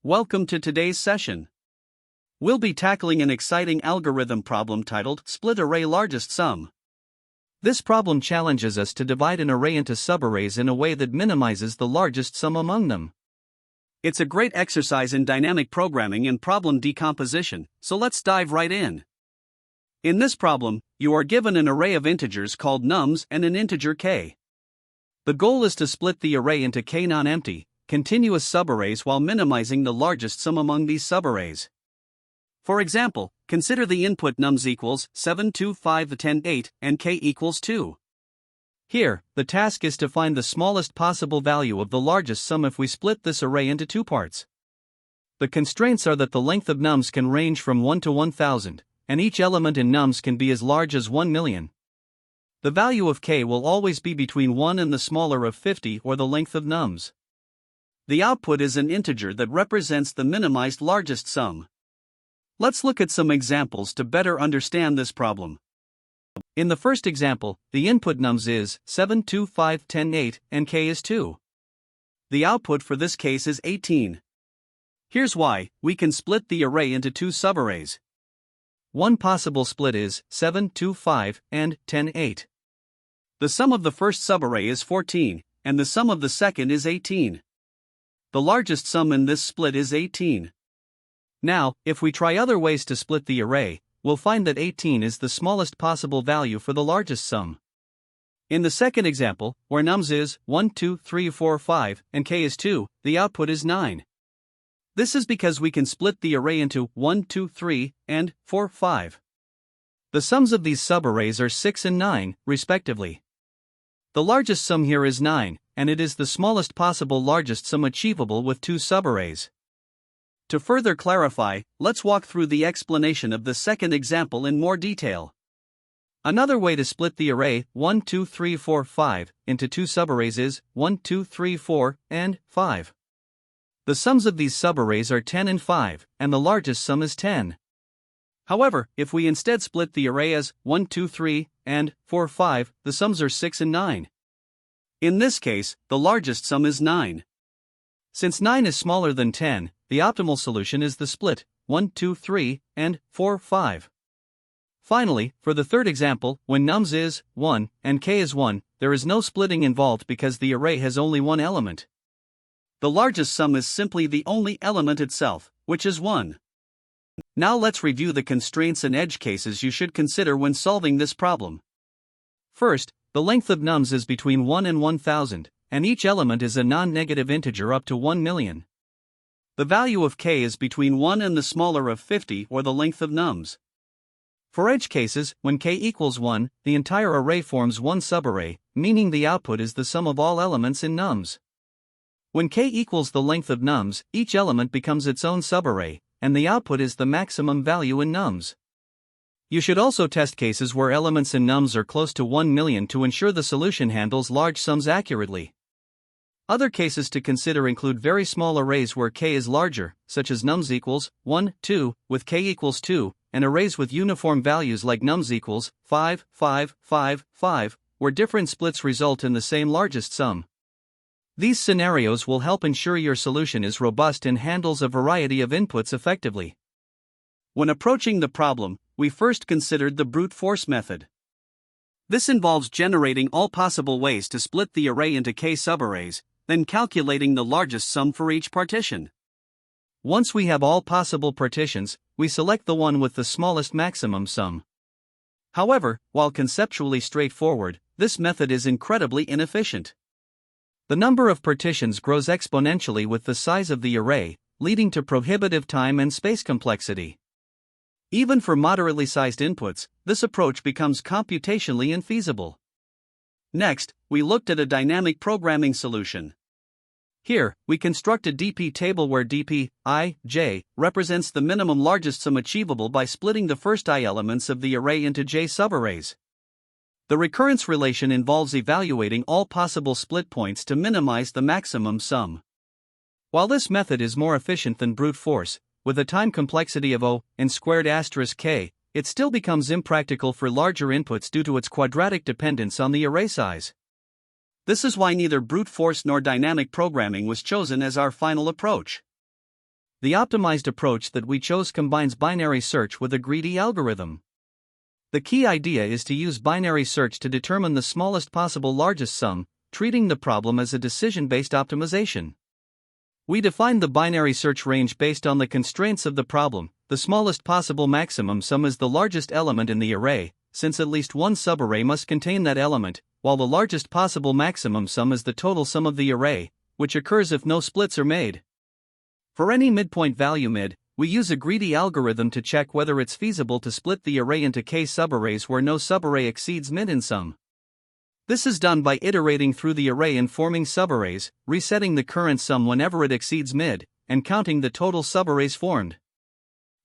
Welcome to today's session. We'll be tackling an exciting algorithm problem titled Split Array Largest Sum. This problem challenges us to divide an array into subarrays in a way that minimizes the largest sum among them. It's a great exercise in dynamic programming and problem decomposition, so let's dive right in. In this problem, you are given an array of integers called nums and an integer k. The goal is to split the array into k non-empty, continuous subarrays while minimizing the largest sum among these subarrays. For example, consider the input nums equals 7, 2, 5, 10, 8, and k equals 2. Here, the task is to find the smallest possible value of the largest sum if we split this array into two parts. The constraints are that the length of nums can range from 1 to 1000, and each element in nums can be as large as 1 million. The value of k will always be between 1 and the smaller of 50 or the length of nums. The output is an integer that represents the minimized largest sum. Let's look at some examples to better understand this problem. In the first example, the input nums is 7, 2, 5, 10, 8, and k is 2. The output for this case is 18. Here's why: we can split the array into two subarrays. One possible split is 7, 2, 5, and 10, 8. The sum of the first subarray is 14, and the sum of the second is 18. The largest sum in this split is 18. Now, if we try other ways to split the array, we'll find that 18 is the smallest possible value for the largest sum. In the second example, where nums is 1, 2, 3, 4, 5, and k is 2, the output is 9. This is because we can split the array into 1, 2, 3, and 4, 5. The sums of these subarrays are 6 and 9, respectively. The largest sum here is 9, and it is the smallest possible largest sum achievable with two subarrays. To further clarify, let's walk through the explanation of the second example in more detail. Another way to split the array 1, 2, 3, 4, 5 into two subarrays is 1, 2, 3, 4, and 5. The sums of these subarrays are 10 and 5, and the largest sum is 10. However, if we instead split the array as 1, 2, 3, and 4, 5, the sums are 6 and 9. In this case, the largest sum is 9. Since 9 is smaller than 10, the optimal solution is the split 1, 2, 3, and 4, 5. Finally, for the third example, when nums is 1 and k is 1, there is no splitting involved because the array has only one element. The largest sum is simply the only element itself, which is 1. Now let's review the constraints and edge cases you should consider when solving this problem. First, the length of nums is between 1 and 1000, and each element is a non-negative integer up to 1 million. The value of k is between 1 and the smaller of 50 or the length of nums. For edge cases, when k equals 1, the entire array forms one subarray, meaning the output is the sum of all elements in nums. When k equals the length of nums, each element becomes its own subarray, and the output is the maximum value in nums. You should also test cases where elements in nums are close to 1 million to ensure the solution handles large sums accurately. Other cases to consider include very small arrays where k is larger, such as nums equals 1, 2, with k equals 2, and arrays with uniform values like nums equals 5, 5, 5, 5, where different splits result in the same largest sum. These scenarios will help ensure your solution is robust and handles a variety of inputs effectively. When approaching the problem, we first considered the brute force method. This involves generating all possible ways to split the array into k subarrays, then calculating the largest sum for each partition. Once we have all possible partitions, we select the one with the smallest maximum sum. However, while conceptually straightforward, this method is incredibly inefficient. The number of partitions grows exponentially with the size of the array, leading to prohibitive time and space complexity. Even for moderately sized inputs, this approach becomes computationally infeasible. Next, we looked at a dynamic programming solution. Here, we construct a DP table where dp, I, j, represents the minimum largest sum achievable by splitting the first I elements of the array into j subarrays. The recurrence relation involves evaluating all possible split points to minimize the maximum sum. While this method is more efficient than brute force, with a time complexity of O(n²k), it still becomes impractical for larger inputs due to its quadratic dependence on the array size. This is why neither brute force nor dynamic programming was chosen as our final approach. The optimized approach that we chose combines binary search with a greedy algorithm. The key idea is to use binary search to determine the smallest possible largest sum, treating the problem as a decision-based optimization. We define the binary search range based on the constraints of the problem. The smallest possible maximum sum is the largest element in the array, since at least one subarray must contain that element, while the largest possible maximum sum is the total sum of the array, which occurs if no splits are made. For any midpoint value mid, we use a greedy algorithm to check whether it's feasible to split the array into k subarrays where no subarray exceeds mid in sum. This is done by iterating through the array and forming subarrays, resetting the current sum whenever it exceeds mid, and counting the total subarrays formed.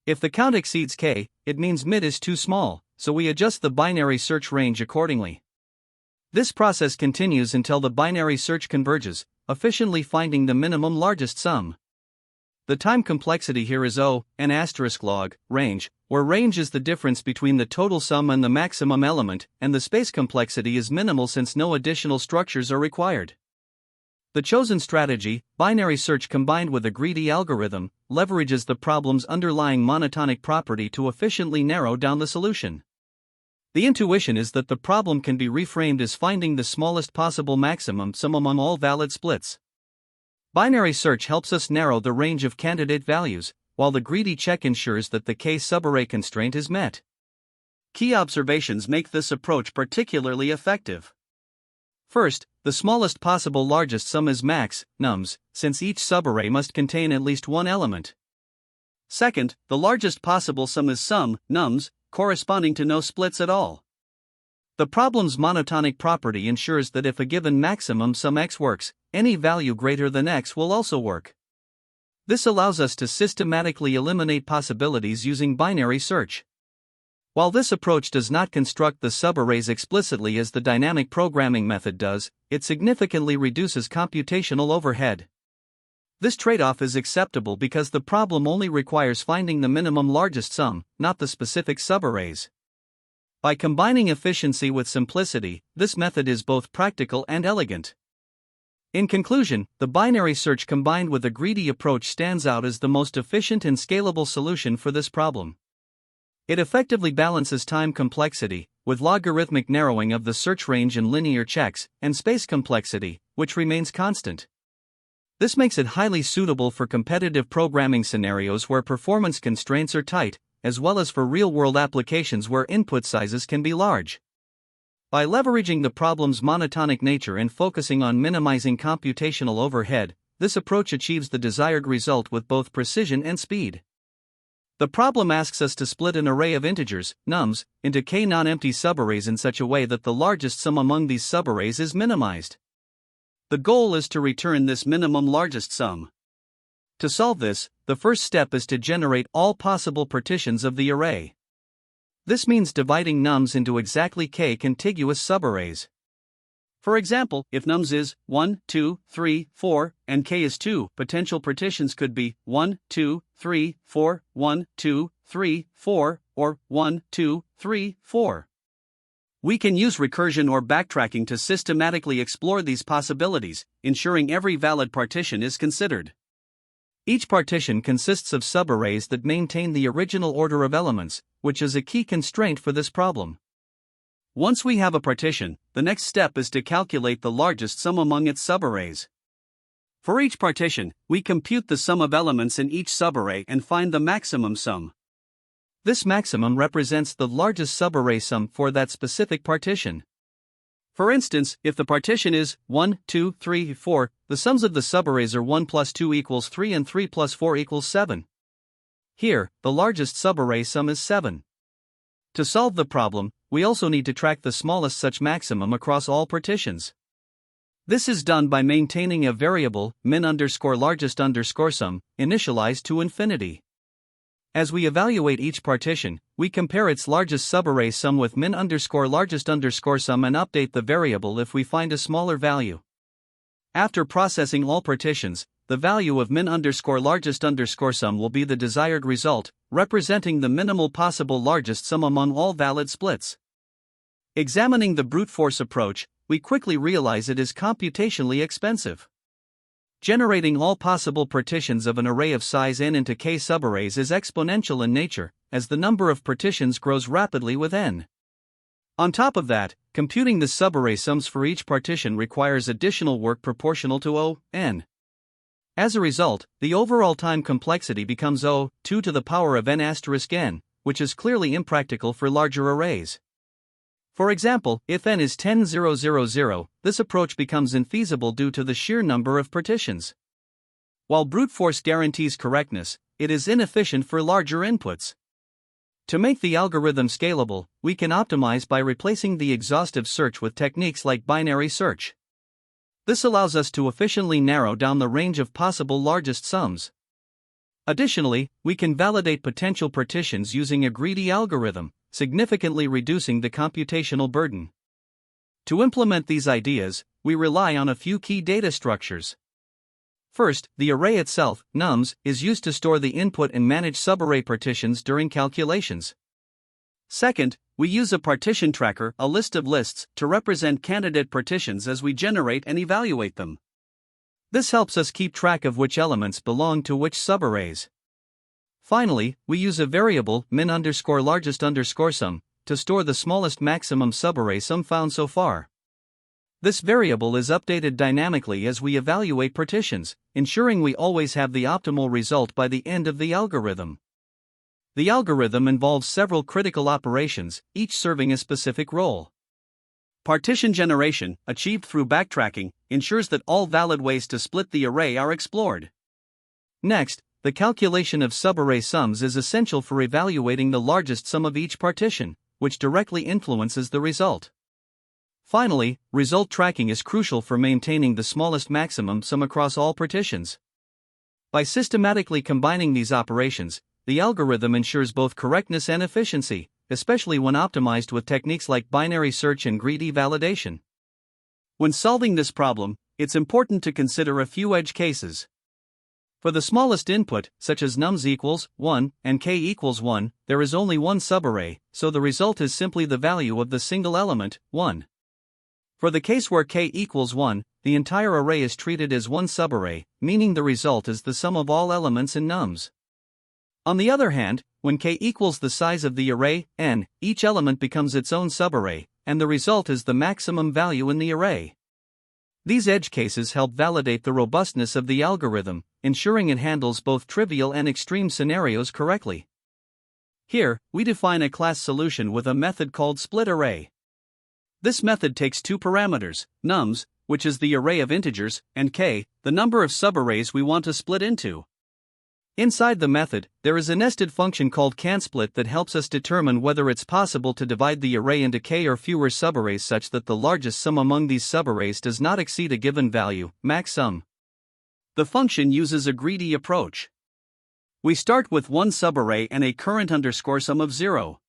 If the count exceeds k, it means mid is too small, so we adjust the binary search range accordingly. This process continues until the binary search converges, efficiently finding the minimum largest sum. The time complexity here is O, n asterisk log, range, where range is the difference between the total sum and the maximum element, and the space complexity is minimal since no additional structures are required. The chosen strategy, binary search combined with a greedy algorithm, leverages the problem's underlying monotonic property to efficiently narrow down the solution. The intuition is that the problem can be reframed as finding the smallest possible maximum sum among all valid splits. Binary search helps us narrow the range of candidate values, while the greedy check ensures that the k subarray constraint is met. Key observations make this approach particularly effective. First, the smallest possible largest sum is max, nums, since each subarray must contain at least one element. Second, the largest possible sum is sum, nums, corresponding to no splits at all. The problem's monotonic property ensures that if a given maximum sum x works, any value greater than x will also work. This allows us to systematically eliminate possibilities using binary search. While this approach does not construct the subarrays explicitly as the dynamic programming method does, it significantly reduces computational overhead. This trade-off is acceptable because the problem only requires finding the minimum largest sum, not the specific subarrays. By combining efficiency with simplicity, this method is both practical and elegant. In conclusion, the binary search combined with a greedy approach stands out as the most efficient and scalable solution for this problem. It effectively balances time complexity, with logarithmic narrowing of the search range and linear checks, and space complexity, which remains constant. This makes it highly suitable for competitive programming scenarios where performance constraints are tight, as well as for real-world applications where input sizes can be large. By leveraging the problem's monotonic nature and focusing on minimizing computational overhead, this approach achieves the desired result with both precision and speed. The problem asks us to split an array of integers, nums, into k non-empty subarrays in such a way that the largest sum among these subarrays is minimized. The goal is to return this minimum largest sum. To solve this, the first step is to generate all possible partitions of the array. This means dividing nums into exactly k contiguous subarrays. For example, if nums is 1, 2, 3, 4, and k is 2, potential partitions could be 1, 2, 3, 4, 1, 2, 3, 4, or 1, 2, 3, 4. We can use recursion or backtracking to systematically explore these possibilities, ensuring every valid partition is considered. Each partition consists of subarrays that maintain the original order of elements, which is a key constraint for this problem. Once we have a partition, the next step is to calculate the largest sum among its subarrays. For each partition, we compute the sum of elements in each subarray and find the maximum sum. This maximum represents the largest subarray sum for that specific partition. For instance, if the partition is 1, 2, 3, 4, the sums of the subarrays are 1 plus 2 equals 3 and 3 plus 4 equals 7. Here, the largest subarray sum is 7. To solve the problem, we also need to track the smallest such maximum across all partitions. This is done by maintaining a variable, min_largest_sum, initialized to infinity. As we evaluate each partition, we compare its largest subarray sum with min_largest_sum and update the variable if we find a smaller value. After processing all partitions, the value of min_largest_sum will be the desired result, representing the minimal possible largest sum among all valid splits. Examining the brute force approach, we quickly realize it is computationally expensive. Generating all possible partitions of an array of size n into k subarrays is exponential in nature, as the number of partitions grows rapidly with n. On top of that, computing the subarray sums for each partition requires additional work proportional to O(n). As a result, the overall time complexity becomes O(2 to the power of n*n), which is clearly impractical for larger arrays. For example, if n is 10,000, this approach becomes infeasible due to the sheer number of partitions. While brute force guarantees correctness, it is inefficient for larger inputs. To make the algorithm scalable, we can optimize by replacing the exhaustive search with techniques like binary search. This allows us to efficiently narrow down the range of possible largest sums. Additionally, we can validate potential partitions using a greedy algorithm, significantly reducing the computational burden. To implement these ideas, we rely on a few key data structures. First, the array itself, nums, is used to store the input and manage subarray partitions during calculations. Second, we use a partition tracker, a list of lists, to represent candidate partitions as we generate and evaluate them. This helps us keep track of which elements belong to which subarrays. Finally, we use a variable, min_largest_sum, to store the smallest maximum subarray sum found so far. This variable is updated dynamically as we evaluate partitions, ensuring we always have the optimal result by the end of the algorithm. The algorithm involves several critical operations, each serving a specific role. Partition generation, achieved through backtracking, ensures that all valid ways to split the array are explored. Next, the calculation of subarray sums is essential for evaluating the largest sum of each partition, which directly influences the result. Finally, result tracking is crucial for maintaining the smallest maximum sum across all partitions. By systematically combining these operations, the algorithm ensures both correctness and efficiency, especially when optimized with techniques like binary search and greedy validation. When solving this problem, it's important to consider a few edge cases. For the smallest input, such as nums equals 1 and k equals 1, there is only one subarray, so the result is simply the value of the single element, 1. For the case where k equals 1, the entire array is treated as one subarray, meaning the result is the sum of all elements in nums. On the other hand, when k equals the size of the array, n, each element becomes its own subarray, and the result is the maximum value in the array. These edge cases help validate the robustness of the algorithm, ensuring it handles both trivial and extreme scenarios correctly. Here, we define a class solution with a method called splitArray. This method takes two parameters, nums, which is the array of integers, and k, the number of subarrays we want to split into. Inside the method, there is a nested function called canSplit that helps us determine whether it's possible to divide the array into k or fewer subarrays such that the largest sum among these subarrays does not exceed a given value, max sum. The function uses a greedy approach. We start with one subarray and a current_sum of 0.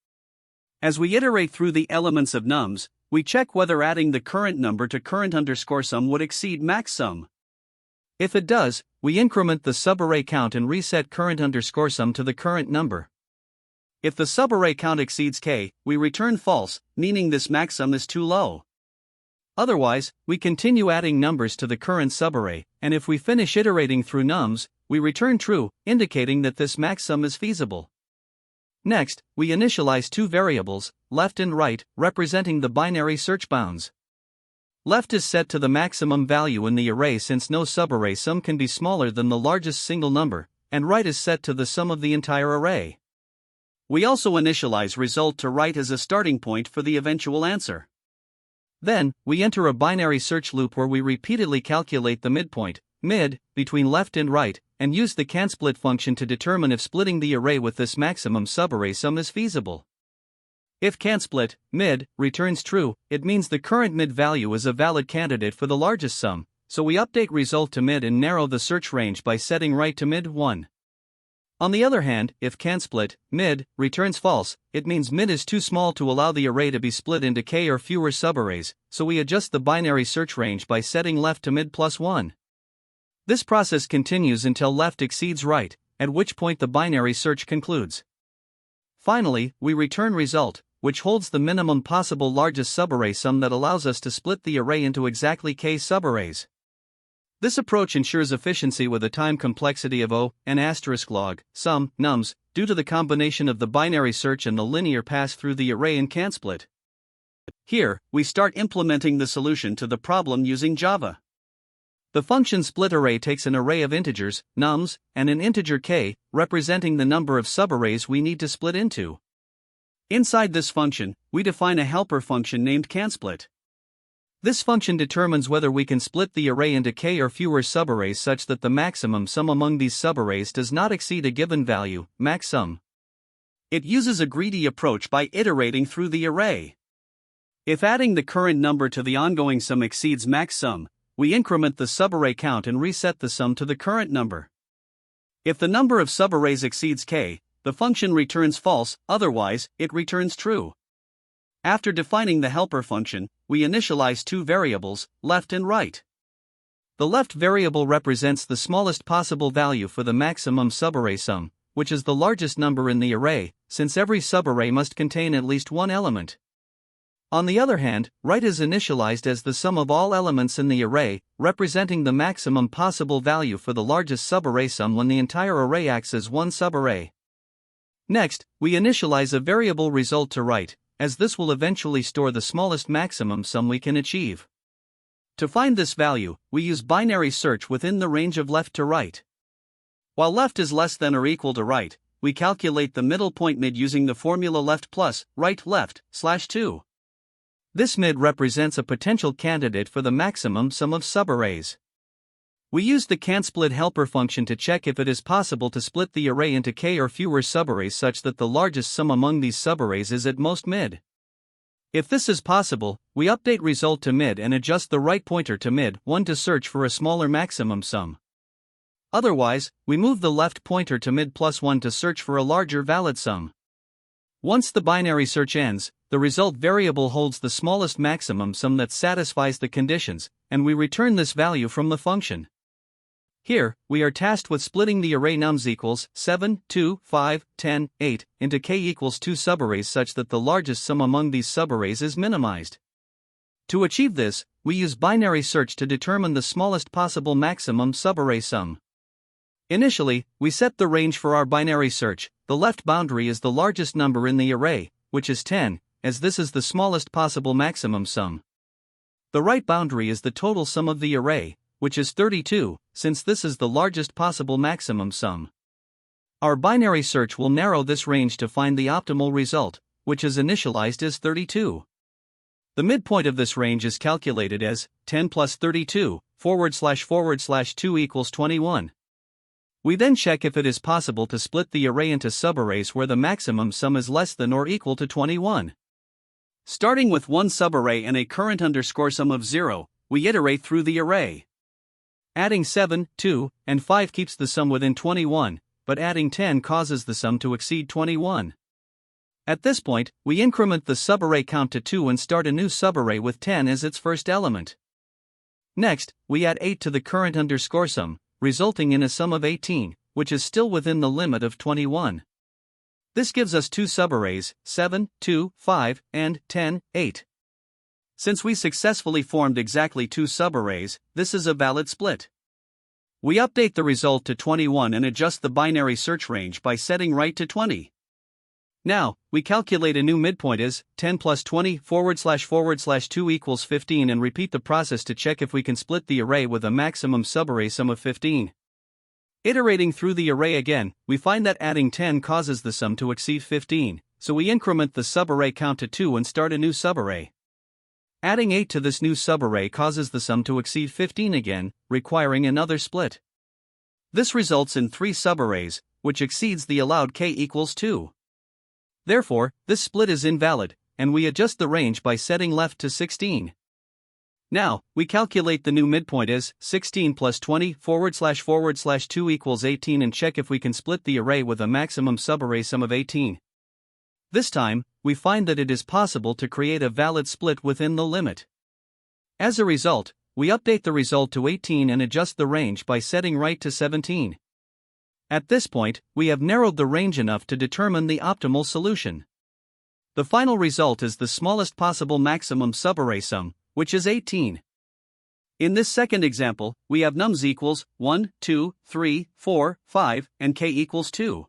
As we iterate through the elements of nums, we check whether adding the current number to current_sum would exceed max sum. If it does, we increment the subarray count and reset current_sum to the current number. If the subarray count exceeds k, we return false, meaning this maxsum is too low. Otherwise, we continue adding numbers to the current subarray, and if we finish iterating through nums, we return true, indicating that this maxsum is feasible. Next, we initialize two variables, left and right, representing the binary search bounds. Left is set to the maximum value in the array since no subarray sum can be smaller than the largest single number, and right is set to the sum of the entire array. We also initialize result to right as a starting point for the eventual answer. Then, we enter a binary search loop where we repeatedly calculate the midpoint, mid, between left and right, and use the canSplit function to determine if splitting the array with this maximum subarray sum is feasible. If canSplit, mid, returns true, it means the current mid value is a valid candidate for the largest sum, so we update result to mid and narrow the search range by setting right to mid 1. On the other hand, if canSplit, mid, returns false, it means mid is too small to allow the array to be split into k or fewer subarrays, so we adjust the binary search range by setting left to mid plus 1. This process continues until left exceeds right, at which point the binary search concludes. Finally, we return result, which holds the minimum possible largest subarray sum that allows us to split the array into exactly k subarrays. This approach ensures efficiency with a time complexity of O n asterisk log sum nums due to the combination of the binary search and the linear pass through the array in CanSplit. Here, we start implementing the solution to the problem using Java. The function splitArray takes an array of integers, nums, and an integer k, representing the number of subarrays we need to split into. Inside this function, we define a helper function named CanSplit. This function determines whether we can split the array into k or fewer subarrays such that the maximum sum among these subarrays does not exceed a given value, maxsum. It uses a greedy approach by iterating through the array. If adding the current number to the ongoing sum exceeds maxsum, we increment the subarray count and reset the sum to the current number. If the number of subarrays exceeds k, the function returns false, otherwise, it returns true. After defining the helper function, we initialize two variables, left and right. The left variable represents the smallest possible value for the maximum subarray sum, which is the largest number in the array, since every subarray must contain at least one element. On the other hand, right is initialized as the sum of all elements in the array, representing the maximum possible value for the largest subarray sum when the entire array acts as one subarray. Next, we initialize a variable result to right, as this will eventually store the smallest maximum sum we can achieve. To find this value, we use binary search within the range of left to right. While left is less than or equal to right, we calculate the middle point mid using the formula left plus right left /2. This mid represents a potential candidate for the maximum sum of subarrays. We use the CanSplit helper function to check if it is possible to split the array into k or fewer subarrays such that the largest sum among these subarrays is at most mid. If this is possible, we update result to mid and adjust the right pointer to mid 1 to search for a smaller maximum sum. Otherwise, we move the left pointer to mid +1 to search for a larger valid sum. Once the binary search ends, the result variable holds the smallest maximum sum that satisfies the conditions, and we return this value from the function. Here, we are tasked with splitting the array nums equals 7, 2, 5, 10, 8 into k equals 2 subarrays such that the largest sum among these subarrays is minimized. To achieve this, we use binary search to determine the smallest possible maximum subarray sum. Initially, we set the range for our binary search. The left boundary is the largest number in the array, which is 10, as this is the smallest possible maximum sum. The right boundary is the total sum of the array, which is 32, since this is the largest possible maximum sum. Our binary search will narrow this range to find the optimal result, which is initialized as 32. The midpoint of this range is calculated as 10 plus 32, /2 equals 21. We then check if it is possible to split the array into subarrays where the maximum sum is less than or equal to 21. Starting with one subarray and a current underscore sum of 0, we iterate through the array. Adding 7, 2, and 5 keeps the sum within 21, but adding 10 causes the sum to exceed 21. At this point, we increment the subarray count to 2 and start a new subarray with 10 as its first element. Next, we add 8 to the current underscore sum, resulting in a sum of 18, which is still within the limit of 21. This gives us two subarrays, 7, 2, 5, and 10, 8. Since we successfully formed exactly two subarrays, this is a valid split. We update the result to 21 and adjust the binary search range by setting right to 20. Now, we calculate a new midpoint as 10 plus 20 /2 equals 15 and repeat the process to check if we can split the array with a maximum subarray sum of 15. Iterating through the array again, we find that adding 10 causes the sum to exceed 15, so we increment the subarray count to 2 and start a new subarray. Adding 8 to this new subarray causes the sum to exceed 15 again, requiring another split. This results in 3 subarrays, which exceeds the allowed k equals 2. Therefore, this split is invalid, and we adjust the range by setting left to 16. Now, we calculate the new midpoint as 16 plus 20 /2 equals 18 and check if we can split the array with a maximum subarray sum of 18. This time, we find that it is possible to create a valid split within the limit. As a result, we update the result to 18 and adjust the range by setting right to 17. At this point, we have narrowed the range enough to determine the optimal solution. The final result is the smallest possible maximum subarray sum, which is 18. In this second example, we have nums equals 1, 2, 3, 4, 5, and k equals 2.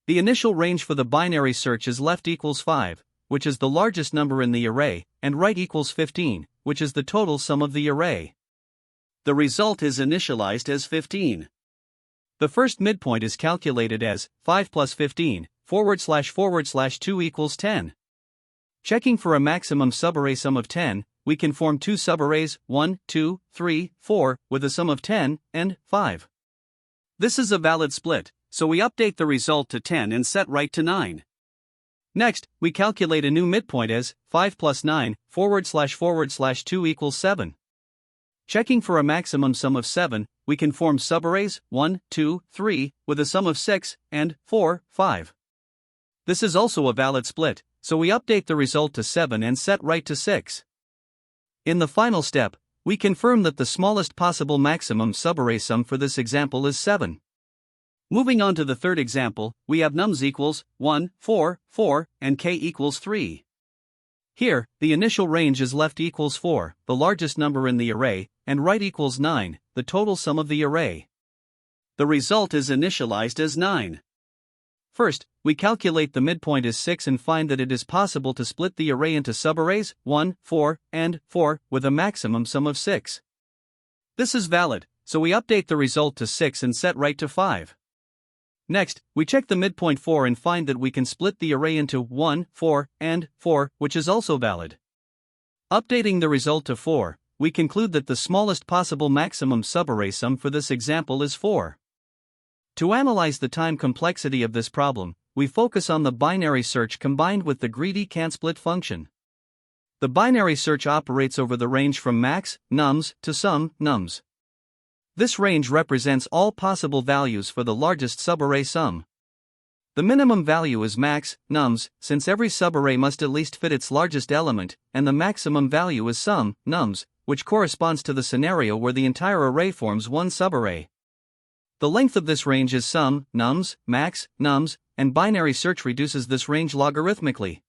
The initial range for the binary search is left equals 5, which is the largest number in the array, and right equals 15, which is the total sum of the array. The result is initialized as 15. The first midpoint is calculated as 5 plus 15, // 2 equals 10. Checking for a maximum subarray sum of 10, we can form two subarrays, 1, 2, 3, 4, with a sum of 10, and 5. This is a valid split, so we update the result to 10 and set right to 9. Next, we calculate a new midpoint as 5 plus 9, // 2 equals 7. Checking for a maximum sum of 7, we can form subarrays, 1, 2, 3, with a sum of 6, and 4, 5. This is also a valid split, so we update the result to 7 and set right to 6. In the final step, we confirm that the smallest possible maximum subarray sum for this example is 7. Moving on to the third example, we have nums equals 1, 4, 4, and k equals 3. Here, the initial range is left equals 4, the largest number in the array, and right equals 9, the total sum of the array. The result is initialized as 9. First, we calculate the midpoint as 6 and find that it is possible to split the array into subarrays, 1, 4, and 4, with a maximum sum of 6. This is valid, so we update the result to 6 and set right to 5. Next, we check the midpoint 4 and find that we can split the array into 1, 4, and 4, which is also valid. Updating the result to 4, we conclude that the smallest possible maximum subarray sum for this example is 4. To analyze the time complexity of this problem, we focus on the binary search combined with the greedy can't-split function. The binary search operates over the range from max nums to sum nums. This range represents all possible values for the largest subarray sum. The minimum value is max nums, since every subarray must at least fit its largest element, and the maximum value is sum nums, which corresponds to the scenario where the entire array forms one subarray. The length of this range is sum nums, max nums, and binary search reduces this range logarithmically.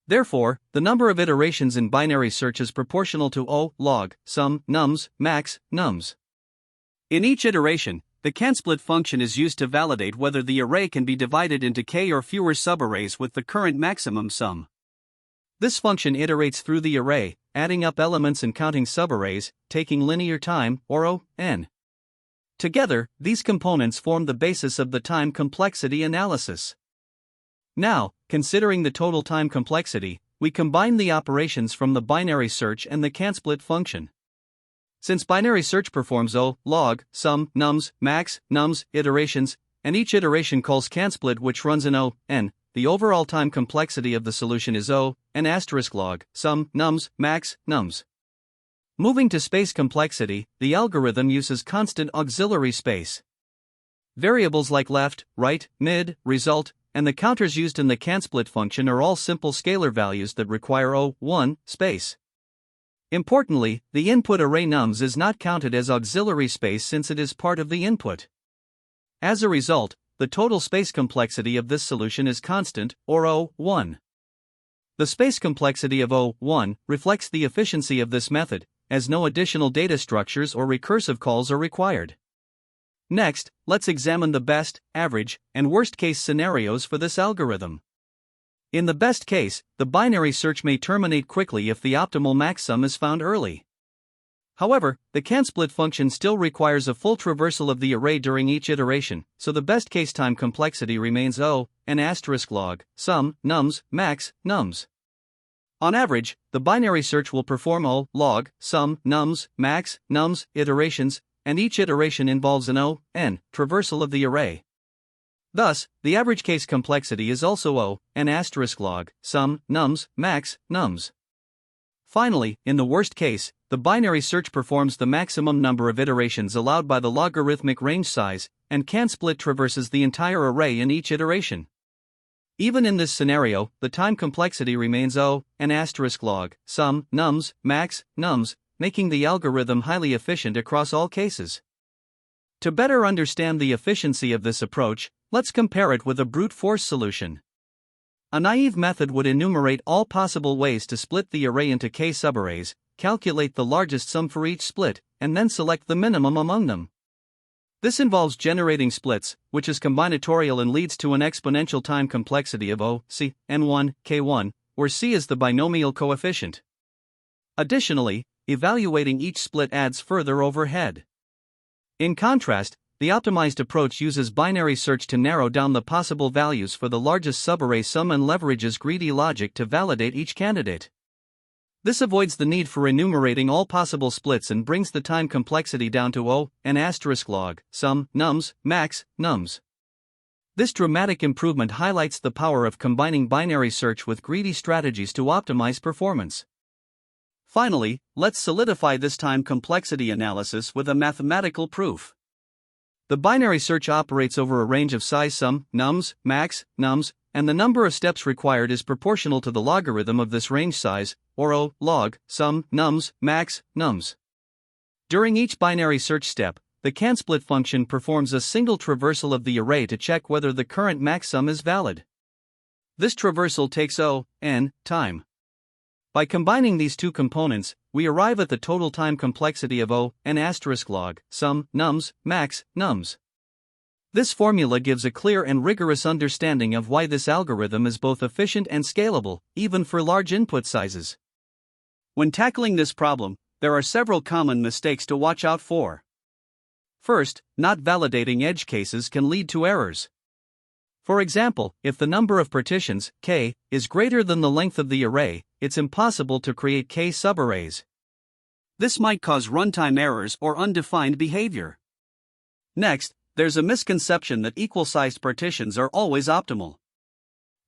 Therefore, the number of iterations in binary search is proportional to O log sum nums max nums. In each iteration, the can't-split function is used to validate whether the array can be divided into k or fewer subarrays with the current maximum sum. This function iterates through the array, adding up elements and counting subarrays, taking linear time, or O(n). Together, these components form the basis of the time complexity analysis. Now, considering the total time complexity, we combine the operations from the binary search and the can't-split function. Since binary search performs O log sum nums max nums iterations, and each iteration calls can't-split which runs in O(n), the overall time complexity of the solution is O(n*) log sum nums max nums. Moving to space complexity, the algorithm uses constant auxiliary space. Variables like left, right, mid, result, and the counters used in the can't-split function are all simple scalar values that require O(1) space. Importantly, the input array nums is not counted as auxiliary space since it is part of the input. As a result, the total space complexity of this solution is constant, or O(1). The space complexity of O(1) reflects the efficiency of this method, as no additional data structures or recursive calls are required. Next, let's examine the best, average, and worst-case scenarios for this algorithm. In the best case, the binary search may terminate quickly if the optimal max sum is found early. However, the can't-split function still requires a full traversal of the array during each iteration, so the best-case time complexity remains O(n*) log sum nums max nums. On average, the binary search will perform O log sum nums max nums iterations, and each iteration involves an O(n) traversal of the array. Thus, the average case complexity is also O(n*) log sum nums max nums. Finally, in the worst case, the binary search performs the maximum number of iterations allowed by the logarithmic range size, and can't-split traverses the entire array in each iteration. Even in this scenario, the time complexity remains O(n*) log sum nums max nums, making the algorithm highly efficient across all cases. To better understand the efficiency of this approach, let's compare it with a brute force solution. A naive method would enumerate all possible ways to split the array into k subarrays, calculate the largest sum for each split, and then select the minimum among them. This involves generating splits, which is combinatorial and leads to an exponential time complexity of O, C, N1, K1, where C is the binomial coefficient. Additionally, evaluating each split adds further overhead. In contrast, the optimized approach uses binary search to narrow down the possible values for the largest subarray sum and leverages greedy logic to validate each candidate. This avoids the need for enumerating all possible splits and brings the time complexity down to O, n asterisk log, sum, nums, max, nums. This dramatic improvement highlights the power of combining binary search with greedy strategies to optimize performance. Finally, let's solidify this time complexity analysis with a mathematical proof. The binary search operates over a range of size sum, nums, max, nums, and the number of steps required is proportional to the logarithm of this range size, or O, log, sum, nums, max, nums. During each binary search step, the canSplit function performs a single traversal of the array to check whether the current max sum is valid. This traversal takes O, n, time. By combining these two components, we arrive at the total time complexity of O, n asterisk log, sum, nums, max, nums. This formula gives a clear and rigorous understanding of why this algorithm is both efficient and scalable, even for large input sizes. When tackling this problem, there are several common mistakes to watch out for. First, not validating edge cases can lead to errors. For example, if the number of partitions, k, is greater than the length of the array, it's impossible to create k subarrays. This might cause runtime errors or undefined behavior. Next, there's a misconception that equal-sized partitions are always optimal.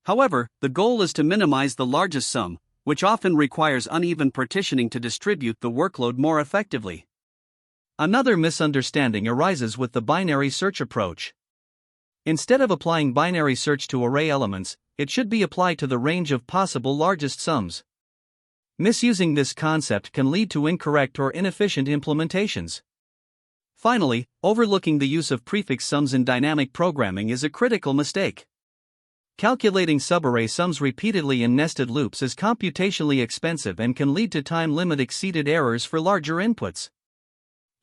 However, the goal is to minimize the largest sum, which often requires uneven partitioning to distribute the workload more effectively. Another misunderstanding arises with the binary search approach. Instead of applying binary search to array elements, it should be applied to the range of possible largest sums. Misusing this concept can lead to incorrect or inefficient implementations. Finally, overlooking the use of prefix sums in dynamic programming is a critical mistake. Calculating subarray sums repeatedly in nested loops is computationally expensive and can lead to time-limit exceeded errors for larger inputs.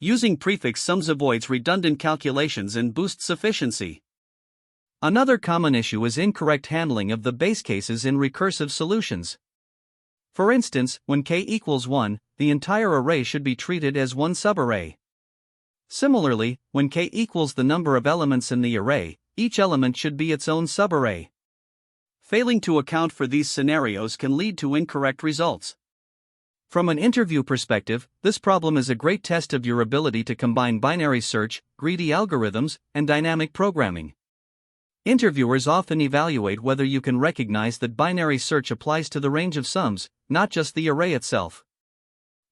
Using prefix sums avoids redundant calculations and boosts efficiency. Another common issue is incorrect handling of the base cases in recursive solutions. For instance, when k equals 1, the entire array should be treated as one subarray. Similarly, when k equals the number of elements in the array, each element should be its own subarray. Failing to account for these scenarios can lead to incorrect results. From an interview perspective, this problem is a great test of your ability to combine binary search, greedy algorithms, and dynamic programming. Interviewers often evaluate whether you can recognize that binary search applies to the range of sums, not just the array itself.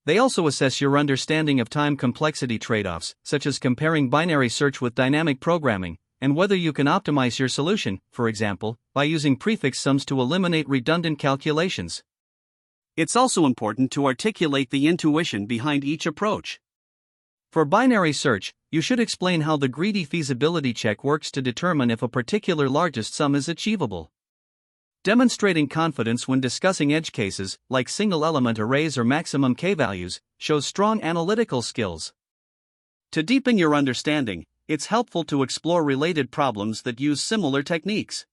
They also assess your understanding of time complexity trade-offs, such as comparing binary search with dynamic programming, and whether you can optimize your solution, for example, by using prefix sums to eliminate redundant calculations. It's also important to articulate the intuition behind each approach. For binary search, you should explain how the greedy feasibility check works to determine if a particular largest sum is achievable. Demonstrating confidence when discussing edge cases, like single-element arrays or maximum k-values, shows strong analytical skills. To deepen your understanding, it's helpful to explore related problems that use similar techniques.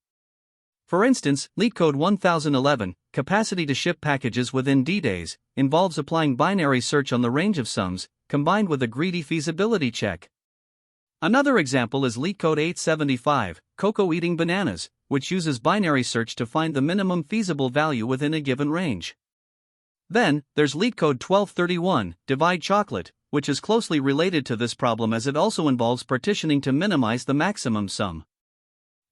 For instance, LeetCode 1011, capacity to ship packages within D days, involves applying binary search on the range of sums, combined with a greedy feasibility check. Another example is LeetCode 875, Coco eating bananas, which uses binary search to find the minimum feasible value within a given range. Then, there's LeetCode 1231, divide chocolate, which is closely related to this problem as it also involves partitioning to minimize the maximum sum.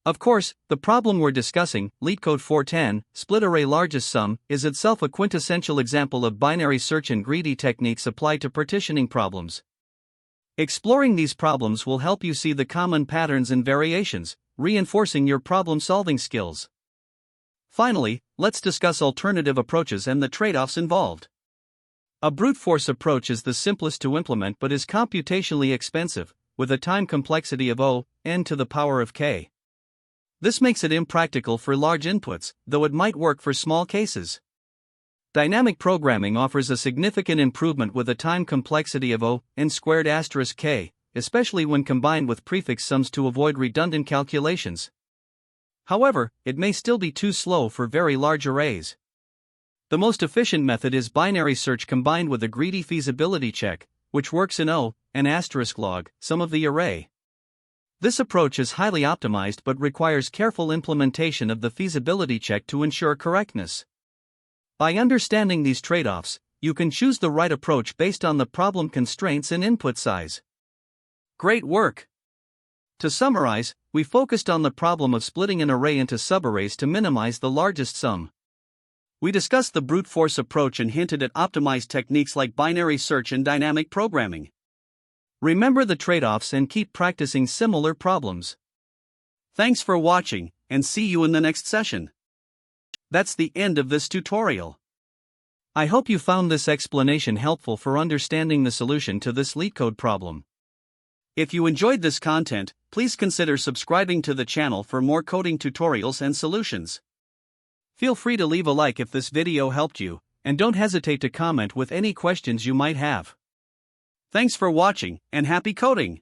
Of course, the problem we're discussing, LeetCode 410, split array largest sum, is itself a quintessential example of binary search and greedy techniques applied to partitioning problems. Exploring these problems will help you see the common patterns and variations, reinforcing your problem-solving skills. Finally, let's discuss alternative approaches and the trade-offs involved. A brute force approach is the simplest to implement but is computationally expensive, with a time complexity of O, n to the power of k. This makes it impractical for large inputs, though it might work for small cases. Dynamic programming offers a significant improvement with a time complexity of n squared asterisk k, especially when combined with prefix sums to avoid redundant calculations. However, it may still be too slow for very large arrays. The most efficient method is binary search combined with a greedy feasibility check, which works in n asterisk log, sum of the array. This approach is highly optimized but requires careful implementation of the feasibility check to ensure correctness. By understanding these trade-offs, you can choose the right approach based on the problem constraints and input size. Great work! To summarize, we focused on the problem of splitting an array into subarrays to minimize the largest sum. We discussed the brute force approach and hinted at optimized techniques like binary search and dynamic programming. Remember the trade-offs and keep practicing similar problems. Thanks for watching, and see you in the next session. That's the end of this tutorial. I hope you found this explanation helpful for understanding the solution to this LeetCode problem. If you enjoyed this content, please consider subscribing to the channel for more coding tutorials and solutions. Feel free to leave a like if this video helped you, and don't hesitate to comment with any questions you might have. Thanks for watching, and happy coding!